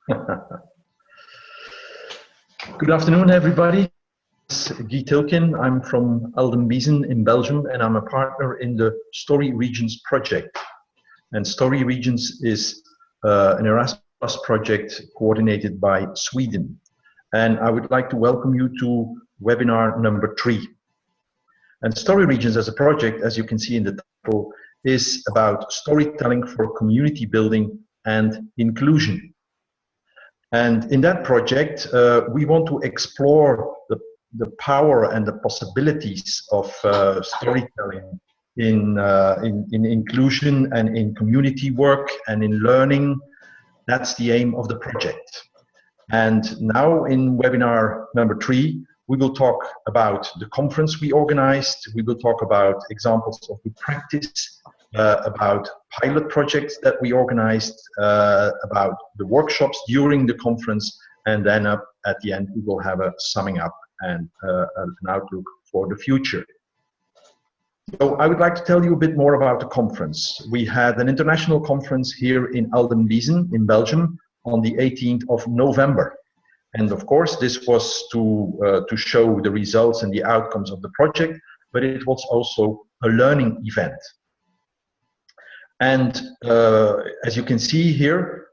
Good afternoon, everybody. This is Guy Tilkin. I'm from Aldenbiesen in Belgium, and I'm a partner in the StoryRegions project. And StoryRegions is an Erasmus project coordinated by Sweden. And I would like to welcome you to webinar number 3. And StoryRegions as a project, as you can see in the title, is about storytelling for community building and inclusion. And in that project, we want to explore the power and the possibilities of storytelling in inclusion and in community work and in learning. That's the aim of the project. And now in webinar number 3, we will talk about the conference we organized. We will talk about examples of good practice, about pilot projects that we organized, about the workshops during the conference, and then at the end we will have a summing up and an outlook for the future. So I would like to tell you a bit more about the conference. We had an international conference here in Aldenbiesen in Belgium on the 18th of November. And of course this was to show the results and the outcomes of the project, but it was also a learning event. And as you can see here,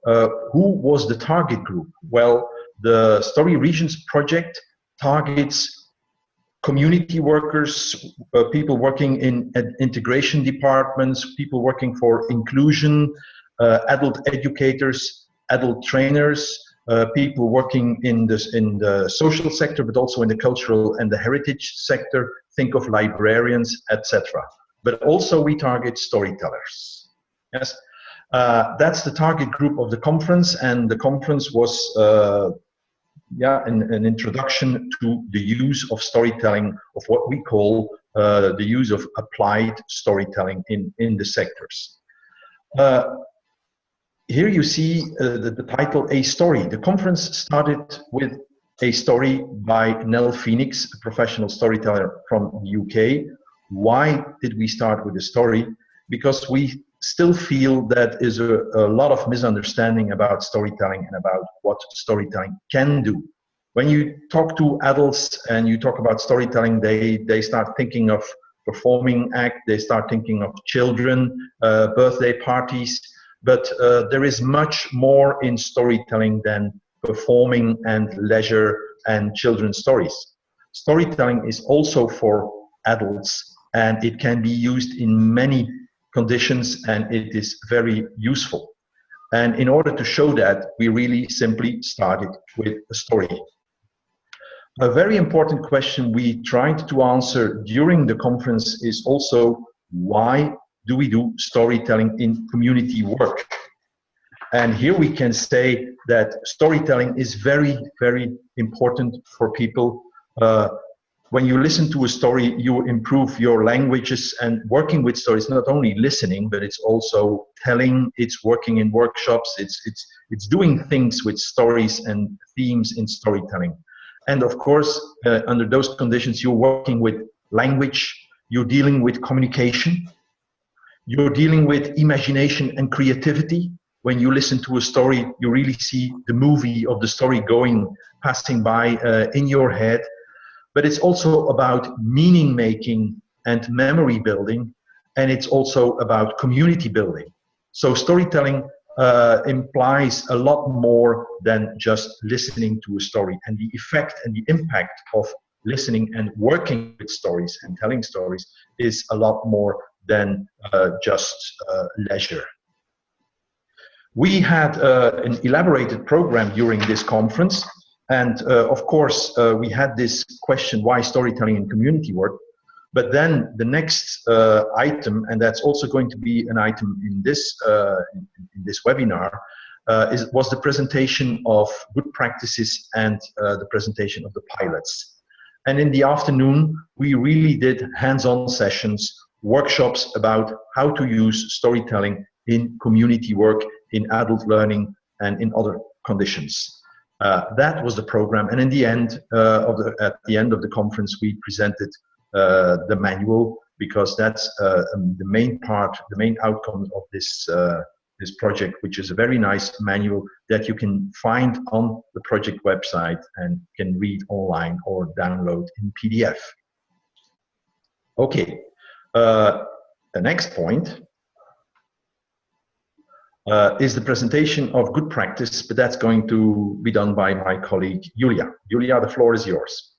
who was the target group? Well, the StoryRegions project targets community workers, people working in integration departments, people working for inclusion, adult educators, adult trainers, people working in the social sector, but also in the cultural and the heritage sector. Think of librarians, etc. But also we target storytellers. Yes, that's the target group of the conference, and the conference was an introduction to the use of storytelling, of what we call the use of applied storytelling in the sectors. Here you see the title, A Story. The conference started with a story by Nell Phoenix, a professional storyteller from the UK. Why did we start with a story? Because we still feel that is a lot of misunderstanding about storytelling and about what storytelling can do. When you talk to adults and you talk about storytelling, they start thinking of performing act, they start thinking of children, birthday parties, but there is much more in storytelling than performing and leisure and children's stories. Storytelling is also for adults, and it can be used in many conditions, and it is very useful. And in order to show that, we really simply started with a story. A very important question we tried to answer during the conference is also, why do we do storytelling in community work? And here we can say that storytelling is very, very important for people. When you listen to a story, you improve your languages, and working with stories, not only listening, but it's also telling, it's working in workshops, it's doing things with stories and themes in storytelling. And of course, under those conditions, you're working with language, you're dealing with communication, you're dealing with imagination and creativity. When you listen to a story, you really see the movie of the story passing by in your head. But it's also about meaning making and memory building, and it's also about community building. So storytelling implies a lot more than just listening to a story, and the effect and the impact of listening and working with stories and telling stories is a lot more than just leisure. We had an elaborated program during this conference. And of course, we had this question, why storytelling in community work? But then the next item, and that's also going to be an item in this webinar, was the presentation of good practices and the presentation of the pilots. And in the afternoon, we really did hands-on sessions, workshops about how to use storytelling in community work, in adult learning, and in other conditions. That was the program, and in the end at the end of the conference, we presented the manual, because that's the main part, the main outcome of this this project, which is a very nice manual that you can find on the project website and can read online or download in PDF. Okay, the next point is the presentation of good practice, but that's going to be done by my colleague Julia. Julia, the floor is yours.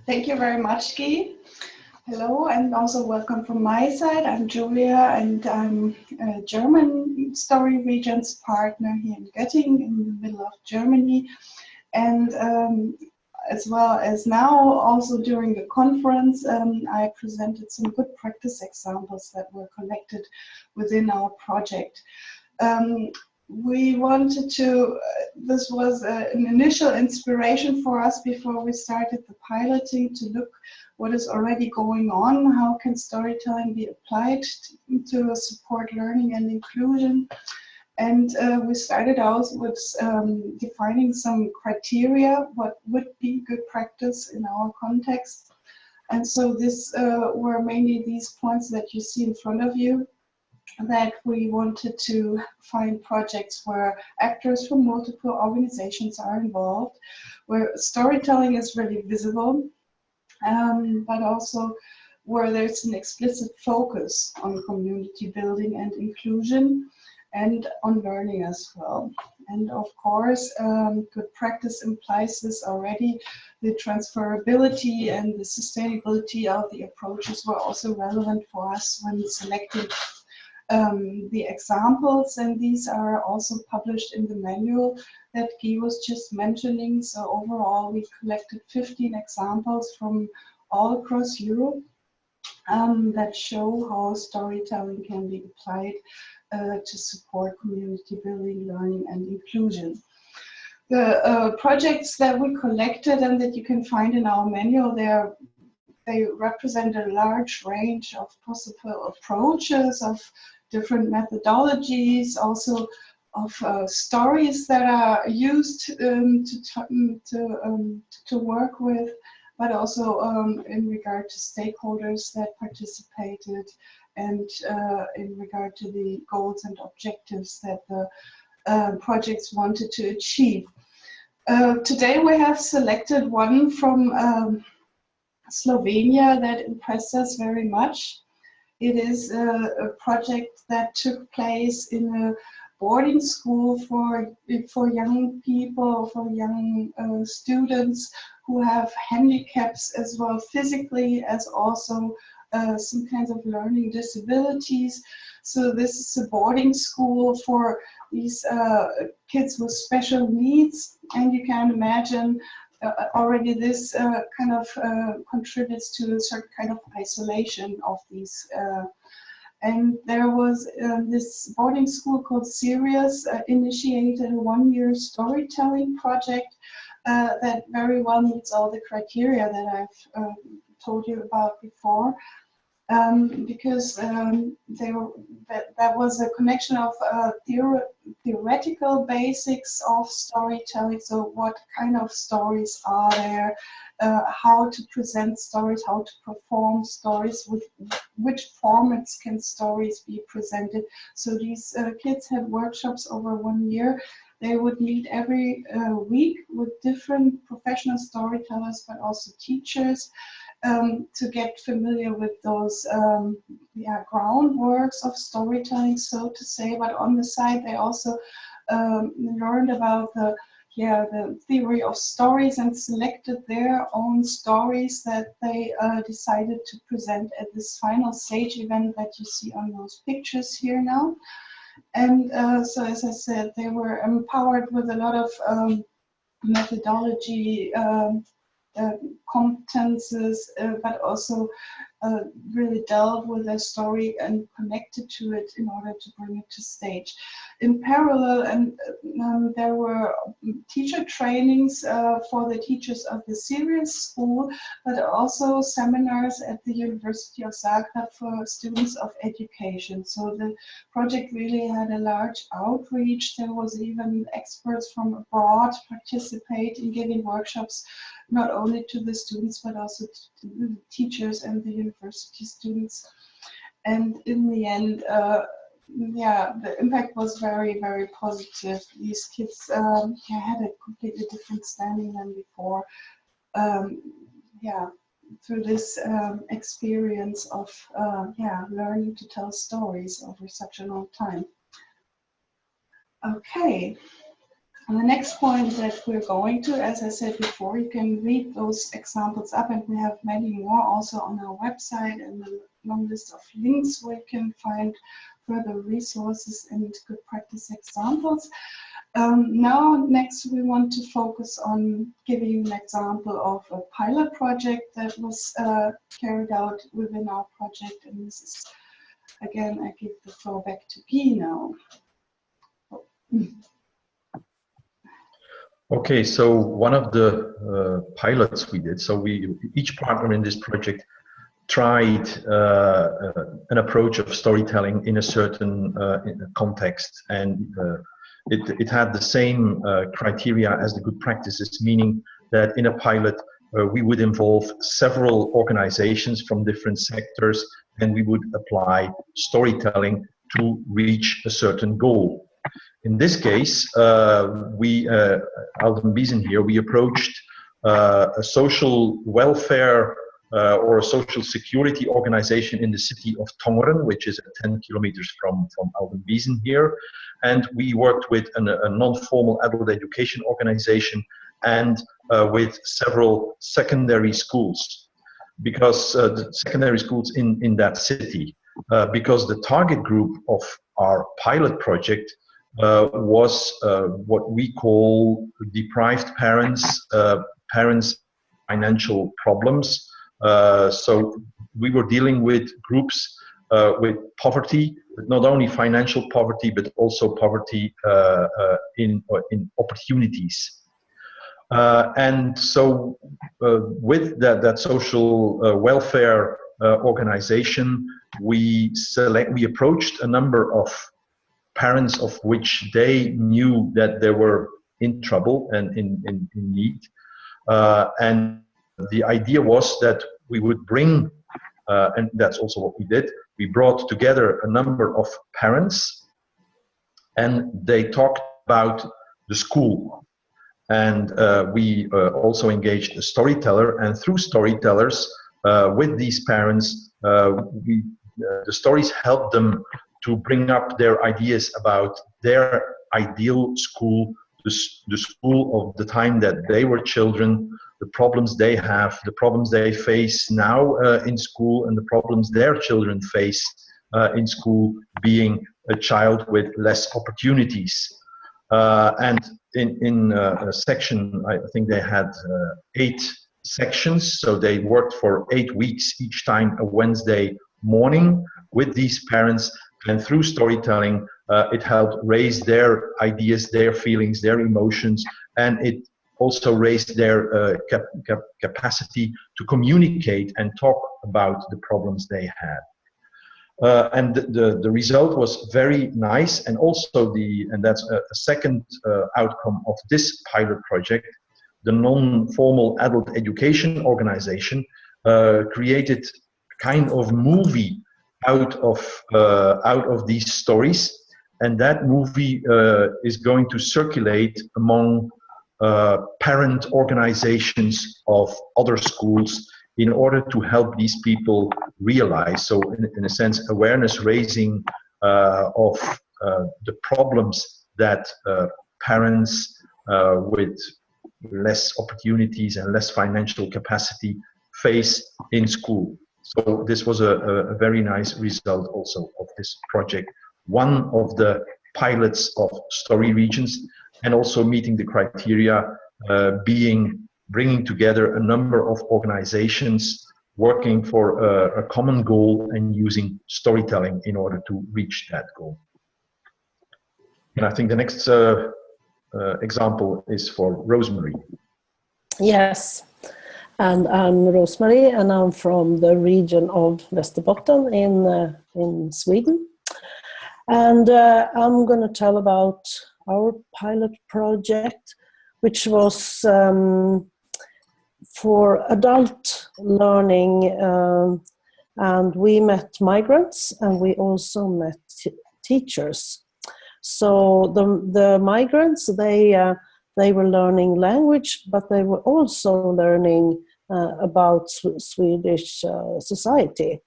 Thank you very much, Guy. Hello, and also welcome from my side. I'm Julia, and I'm a German Story Regions partner here in Göttingen, in the middle of Germany. And as well as now, also during the conference, I presented some good practice examples that were collected within our project. We wanted to, this was an initial inspiration for us before we started the piloting, to look what is already going on, how can storytelling be applied to support learning and inclusion. And we started out with defining some criteria, what would be good practice in our context. And so this were mainly these points that you see in front of you, that we wanted to find projects where actors from multiple organizations are involved, where storytelling is really visible, but also where there's an explicit focus on community building and inclusion, and on learning as well. And of course, good practice implies this already. The transferability and the sustainability of the approaches were also relevant for us when selecting the examples, and these are also published in the manual that Guy was just mentioning. So overall, we collected 15 examples from all across Europe that show how storytelling can be applied to support community building, learning, and inclusion. The projects that we collected and that you can find in our manual, they represent a large range of possible approaches, of different methodologies, also of stories that are used to work with, but also in regard to stakeholders that participated, and in regard to the goals and objectives that the projects wanted to achieve. Today we have selected one from Slovenia that impressed us very much. It is a project that took place in a boarding school for young people, for young students who have handicaps, as well physically as also some kinds of learning disabilities. So this is a boarding school for these kids with special needs, and you can imagine already this kind of contributes to a certain kind of isolation of these. And there was this boarding school called Sirius initiated a one-year storytelling project that very well meets all the criteria that I've told you about before. Because that was a connection of theoretical basics of storytelling. So what kind of stories are there, how to present stories, how to perform stories, with which formats can stories be presented. So these kids had workshops over 1 year. They would meet every week with different professional storytellers, but also teachers, to get familiar with those groundworks of storytelling, so to say. But on the side, they also learned about the theory of stories and selected their own stories that they decided to present at this final stage event that you see on those pictures here now. And so, as I said, they were empowered with a lot of methodology, competences, but also really delve with their story and connected to it in order to bring it to stage. In parallel, and there were teacher trainings for the teachers of the Sirius school, but also seminars at the University of Zagreb for students of education. So the project really had a large outreach. There was even experts from abroad participate in giving workshops, not only to the students, but also to the teachers and the university students. And in the end, yeah, the impact was very, very positive. These kids had a completely different standing than before. Yeah, through this experience of learning to tell stories over such a long time. Okay. And the next point that we're going to, as I said before, you can read those examples up, and we have many more also on our website and a long list of links where you can find further resources and good practice examples. Now, next we want to focus on giving an example of a pilot project that was carried out within our project. And this is, again, I give the floor back to Guy now. Okay, so one of the pilots we did, so each partner in this project tried an approach of storytelling in a certain context, and it had the same criteria as the good practices, meaning that in a pilot we would involve several organizations from different sectors, and we would apply storytelling to reach a certain goal. In this case, Aldenbiesen here, we approached a social welfare or a social security organization in the city of Tongeren, which is 10 kilometers from Aldenbiesen here. And we worked with a non-formal adult education organization and with several secondary schools, because the secondary schools in that city, because the target group of our pilot project was what we call deprived parents, parents financial problems. So we were dealing with groups with poverty, but not only financial poverty, but also poverty in opportunities. And so with that social welfare organization, we approached a number of parents of which they knew that they were in trouble and in need. And the idea was that we would bring, and that's also what we did, we brought together a number of parents and they talked about the school. And we also engaged a storyteller, and through storytellers with these parents, the stories helped them to bring up their ideas about their ideal school, the school of the time that they were children, the problems they have, the problems they face now in school, and the problems their children face in school, being a child with less opportunities. And in a section, I think they had 8 sections, so they worked for 8 weeks, each time a Wednesday morning with these parents, and through storytelling it helped raise their ideas, their feelings, their emotions, and it also raised their capacity to communicate and talk about the problems they had. And the result was very nice, and also and that's a second outcome of this pilot project. The non-formal adult education organization created a kind of movie out of these stories, and that movie is going to circulate among parent organizations of other schools in order to help these people realize, so in a sense, awareness raising of the problems that parents with less opportunities and less financial capacity face in school. So this was a very nice result also of this project, one of the pilots of StoryRegions, and also meeting the criteria, bringing together a number of organizations working for a common goal and using storytelling in order to reach that goal. And I think the next example is for Rosemary. Yes, and I'm Rosemary, and I'm from the region of Västerbotten in Sweden. And I'm going to tell about our pilot project, which was for adult learning, and we met migrants, and we also met teachers. So the migrants, they were learning language, but they were also learning about Swedish society.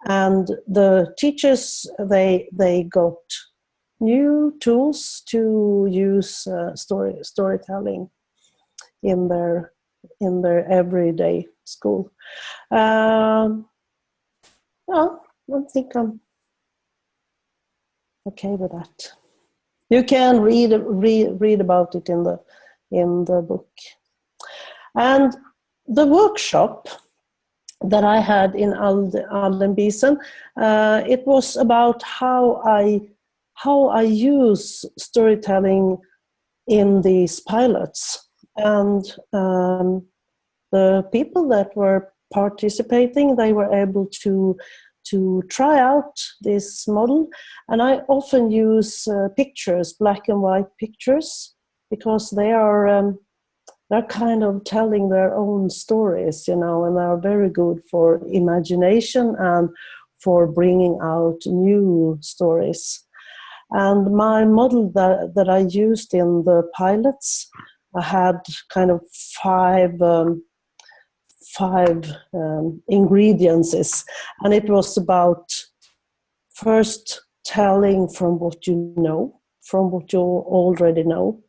And the teachers, they got new tools to use storytelling in their everyday school. Well, I think I'm okay with that. You can read about it in the book. And the workshop that I had in Aldenbiesen, it was about how I use storytelling in these pilots. And the people that were participating, they were able to try out this model. And I often use pictures, black and white pictures, because they're kind of telling their own stories, and they're very good for imagination and for bringing out new stories. And my model that I used in the pilots, I had kind of five ingredients, and it was about first telling from what you know, from what you already know,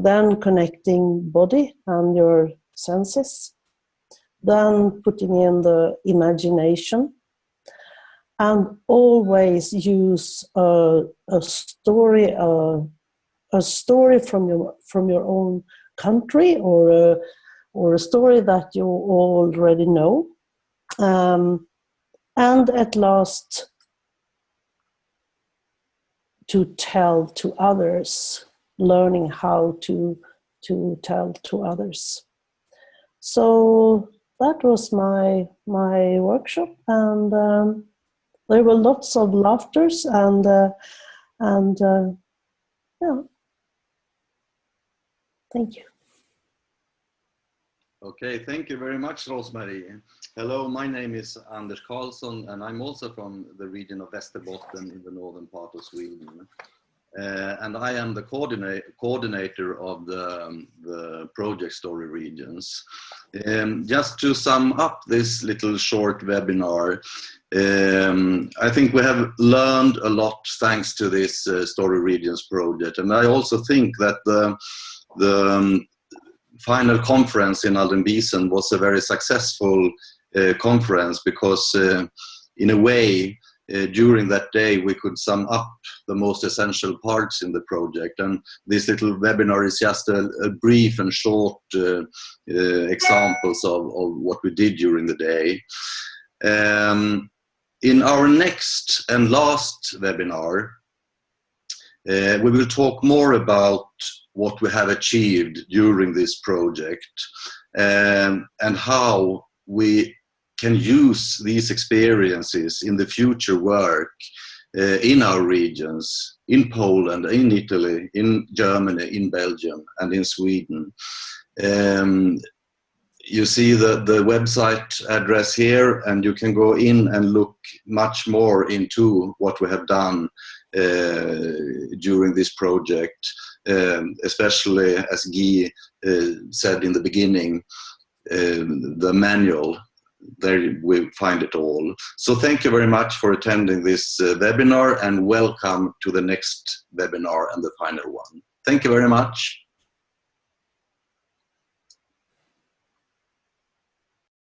then connecting body and your senses, then putting in the imagination, and always use a story from your own country, or a story that you already know, and at last to tell to others, learning how to tell to others. So that was my workshop, and there were lots of laughters and yeah. Thank you. Okay, thank you very much, Rosemary. Hello, my name is Anders Karlsson, and I'm also from the region of Västerbotten in the northern part of Sweden. And I am the coordinator of the project Story Regions. Just to sum up this little short webinar, I think we have learned a lot thanks to this Story Regions project. And I also think that the final conference in Aldenbiesen was a very successful conference, because in a way, during that day we could sum up the most essential parts in the project, and this little webinar is just a brief and short examples of what we did during the day. In our next and last webinar, we will talk more about what we have achieved during this project, and how we can use these experiences in the future work in our regions, in Poland, in Italy, in Germany, in Belgium, and in Sweden. You see the website address here, and you can go in and look much more into what we have done during this project, especially as Guy said in the beginning, the manual. There we find it all. So thank you very much for attending this webinar, and welcome to the next webinar and the final one. Thank you very much.